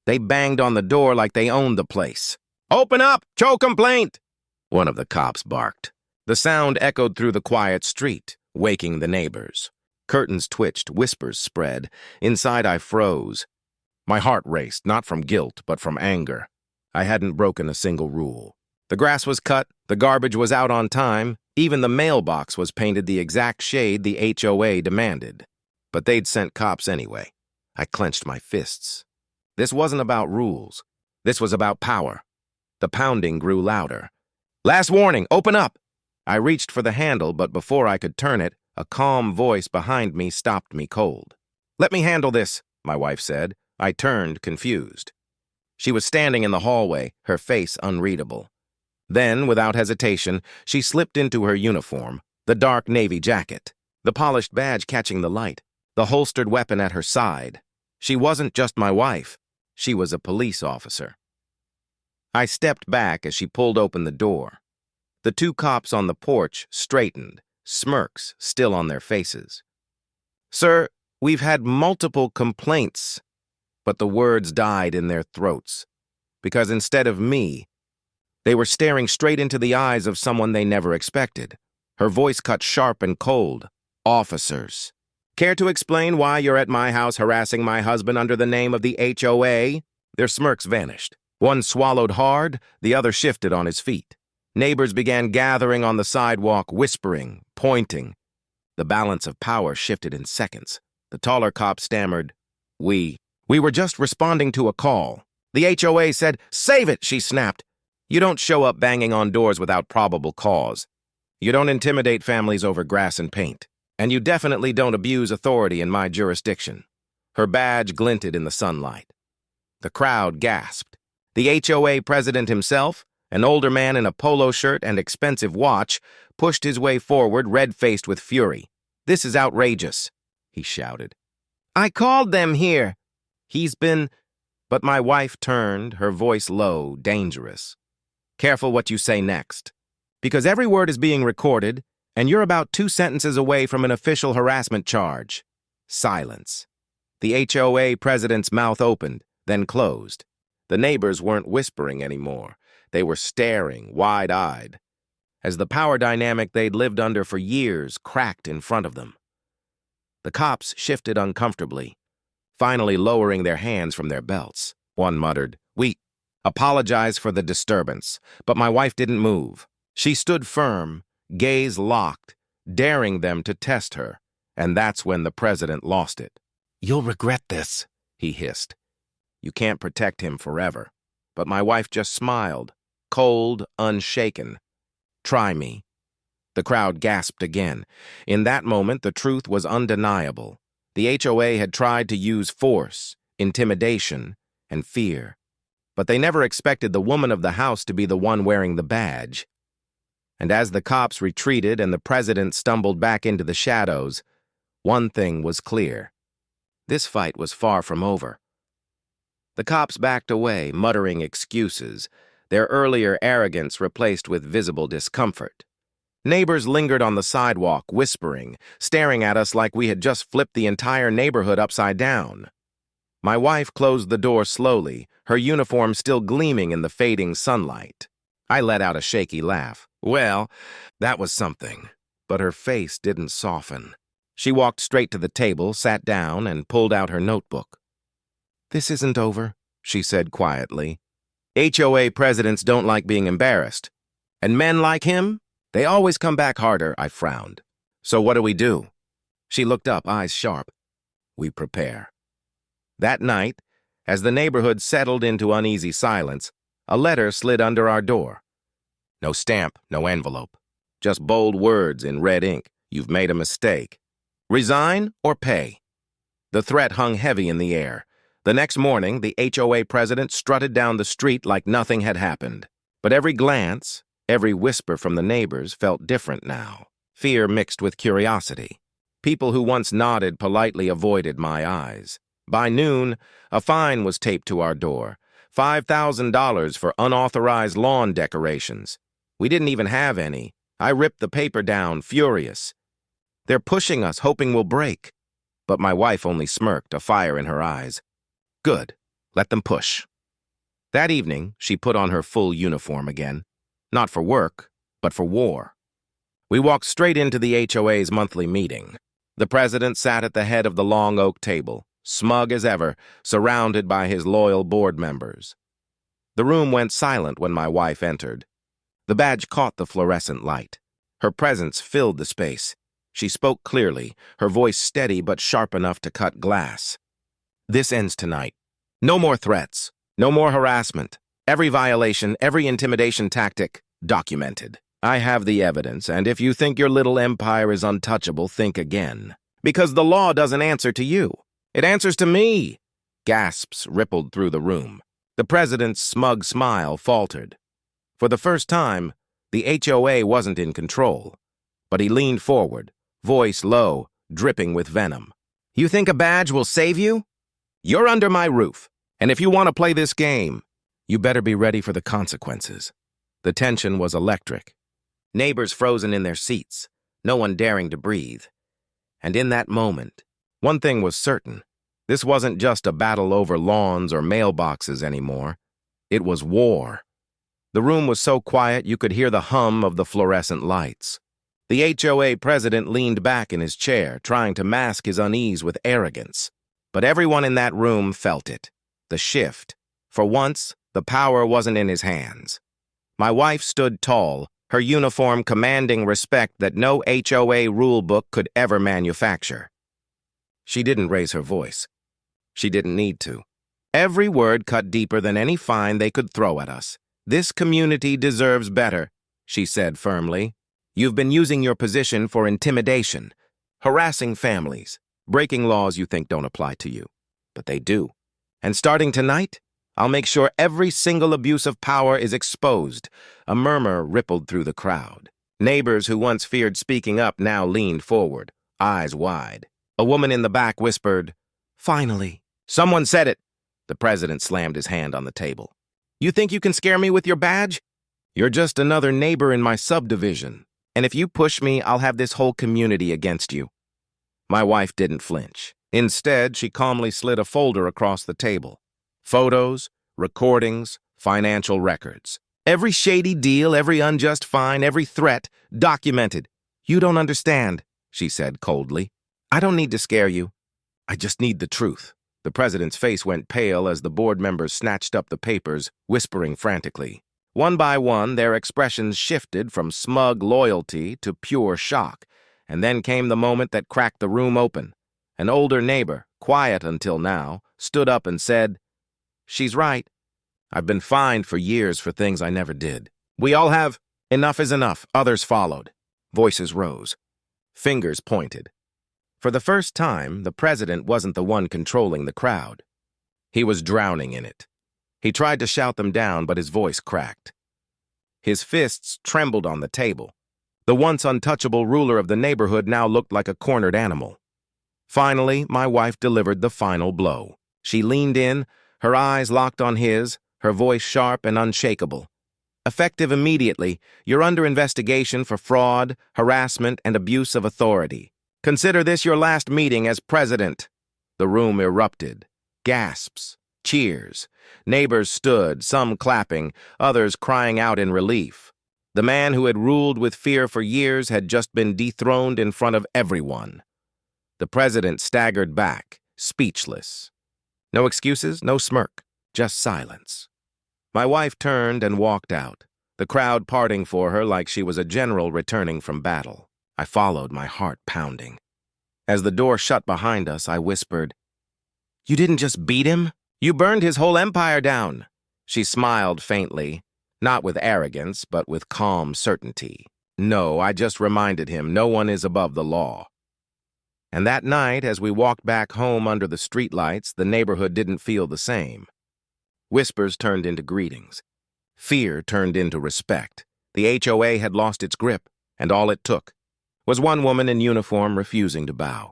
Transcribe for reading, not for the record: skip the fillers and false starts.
They banged on the door like they owned the place. "Open up! Joe complaint!" one of the cops barked. The sound echoed through the quiet street, waking the neighbors. Curtains twitched, whispers spread. Inside I froze. My heart raced, not from guilt, but from anger. I hadn't broken a single rule. The grass was cut, the garbage was out on time, even the mailbox was painted the exact shade the HOA demanded. But they'd sent cops anyway. I clenched my fists. This wasn't about rules. This was about power. The pounding grew louder. "Last warning, open up!" I reached for the handle, but before I could turn it, a calm voice behind me stopped me cold. "Let me handle this," my wife said. I turned, confused. She was standing in the hallway, her face unreadable. Then, without hesitation, she slipped into her uniform, the dark navy jacket, the polished badge catching the light, the holstered weapon at her side. She wasn't just my wife. She was a police officer. I stepped back as she pulled open the door. The two cops on the porch straightened, smirks still on their faces. "Sir, we've had multiple complaints," but the words died in their throats, because instead of me, they were staring straight into the eyes of someone they never expected. Her voice cut sharp and cold. "Officers, care to explain why you're at my house harassing my husband under the name of the HOA?" Their smirks vanished. One swallowed hard, the other shifted on his feet. Neighbors began gathering on the sidewalk, whispering, pointing. The balance of power shifted in seconds. The taller cop stammered, We were just responding to a call. The HOA said, "Save it," she snapped. "You don't show up banging on doors without probable cause. You don't intimidate families over grass and paint. And you definitely don't abuse authority in my jurisdiction." Her badge glinted in the sunlight. The crowd gasped. The HOA president himself, an older man in a polo shirt and expensive watch, pushed his way forward, red-faced with fury. "This is outrageous," he shouted. "I called them here. He's been—" But my wife turned, her voice low, dangerous. "Careful what you say next. Because every word is being recorded, and you're about 2 sentences away from an official harassment charge." Silence. The HOA president's mouth opened, then closed. The neighbors weren't whispering anymore. They were staring, wide-eyed, as the power dynamic they'd lived under for years cracked in front of them. The cops shifted uncomfortably, finally lowering their hands from their belts. One muttered, "We apologize for the disturbance," but my wife didn't move. She stood firm, gaze locked, daring them to test her, and that's when the president lost it. "You'll regret this," he hissed. "You can't protect him forever." But my wife just smiled, cold, unshaken. "Try me." The crowd gasped again. In that moment, the truth was undeniable. The HOA had tried to use force, intimidation, and fear. But they never expected the woman of the house to be the one wearing the badge. And as the cops retreated and the president stumbled back into the shadows, one thing was clear. This fight was far from over. The cops backed away, muttering excuses, their earlier arrogance replaced with visible discomfort. Neighbors lingered on the sidewalk, whispering, staring at us like we had just flipped the entire neighborhood upside down. My wife closed the door slowly, her uniform still gleaming in the fading sunlight. I let out a shaky laugh. Well, that was something. But her face didn't soften. She walked straight to the table, sat down, and pulled out her notebook. "This isn't over," she said quietly. "HOA presidents don't like being embarrassed. And men like him? They always come back harder," I frowned. "So what do we do?" She looked up, eyes sharp. "We prepare." That night, as the neighborhood settled into uneasy silence, a letter slid under our door. No stamp, no envelope. Just bold words in red ink. "You've made a mistake. Resign or pay." The threat hung heavy in the air. The next morning, the HOA president strutted down the street like nothing had happened. But every glance, every whisper from the neighbors felt different now. Fear mixed with curiosity. People who once nodded politely avoided my eyes. By noon, a fine was taped to our door. $5,000 for unauthorized lawn decorations. We didn't even have any. I ripped the paper down, furious. "They're pushing us, hoping we'll break." But my wife only smirked, a fire in her eyes. "Good. Let them push. That evening, she put on her full uniform again. Not for work, but for war. We walked straight into the HOA's monthly meeting. The president sat at the head of the long oak table, smug as ever, surrounded by his loyal board members. The room went silent when my wife entered. The badge caught the fluorescent light. Her presence filled the space. She spoke clearly, her voice steady but sharp enough to cut glass. This ends tonight. No more threats. No more harassment. Every violation, every intimidation tactic, documented. I have the evidence, and if you think your little empire is untouchable, think again. Because the law doesn't answer to you. It answers to me. Gasps rippled through the room. The president's smug smile faltered. For the first time, the HOA wasn't in control. But he leaned forward, voice low, dripping with venom. You think a badge will save you? You're under my roof, and if you want to play this game, you better be ready for the consequences. The tension was electric. Neighbors frozen in their seats, no one daring to breathe. And in that moment, one thing was certain. This wasn't just a battle over lawns or mailboxes anymore. It was war. The room was so quiet you could hear the hum of the fluorescent lights. The HOA president leaned back in his chair, trying to mask his unease with arrogance. But everyone in that room felt it. The shift. For once, the power wasn't in his hands. My wife stood tall, her uniform commanding respect that no HOA rulebook could ever manufacture. She didn't raise her voice. She didn't need to. Every word cut deeper than any fine they could throw at us. This community deserves better, she said firmly. You've been using your position for intimidation, harassing families, breaking laws you think don't apply to you. But they do. And starting tonight, I'll make sure every single abuse of power is exposed. A murmur rippled through the crowd. Neighbors who once feared speaking up now leaned forward, eyes wide. A woman in the back whispered, "Finally." Someone said it. The president slammed his hand on the table. You think you can scare me with your badge? You're just another neighbor in my subdivision. And if you push me, I'll have this whole community against you. My wife didn't flinch. Instead, she calmly slid a folder across the table. Photos, recordings, financial records. Every shady deal, every unjust fine, every threat, documented. You don't understand, she said coldly. I don't need to scare you. I just need the truth. The president's face went pale as the board members snatched up the papers, whispering frantically. One by one, their expressions shifted from smug loyalty to pure shock, and then came the moment that cracked the room open. An older neighbor, quiet until now, stood up and said, She's right. I've been fined for years for things I never did. We all have. Enough is enough. Others followed. Voices rose. Fingers pointed. For the first time, the president wasn't the one controlling the crowd. He was drowning in it. He tried to shout them down, but his voice cracked. His fists trembled on the table. The once untouchable ruler of the neighborhood now looked like a cornered animal. Finally, my wife delivered the final blow. She leaned in, her eyes locked on his, her voice sharp and unshakable. Effective immediately, you're under investigation for fraud, harassment, and abuse of authority. Consider this your last meeting as president. The room erupted. Gasps, cheers. Neighbors stood, some clapping, others crying out in relief. The man who had ruled with fear for years had just been dethroned in front of everyone. The president staggered back, speechless. No excuses, no smirk, just silence. My wife turned and walked out, the crowd parting for her like she was a general returning from battle. I followed, my heart pounding. As the door shut behind us, I whispered, You didn't just beat him? You burned his whole empire down. She smiled faintly, not with arrogance, but with calm certainty. No, I just reminded him no one is above the law. And that night, as we walked back home under the streetlights, the neighborhood didn't feel the same. Whispers turned into greetings. Fear turned into respect. The HOA had lost its grip, and all it took was one woman in uniform refusing to bow.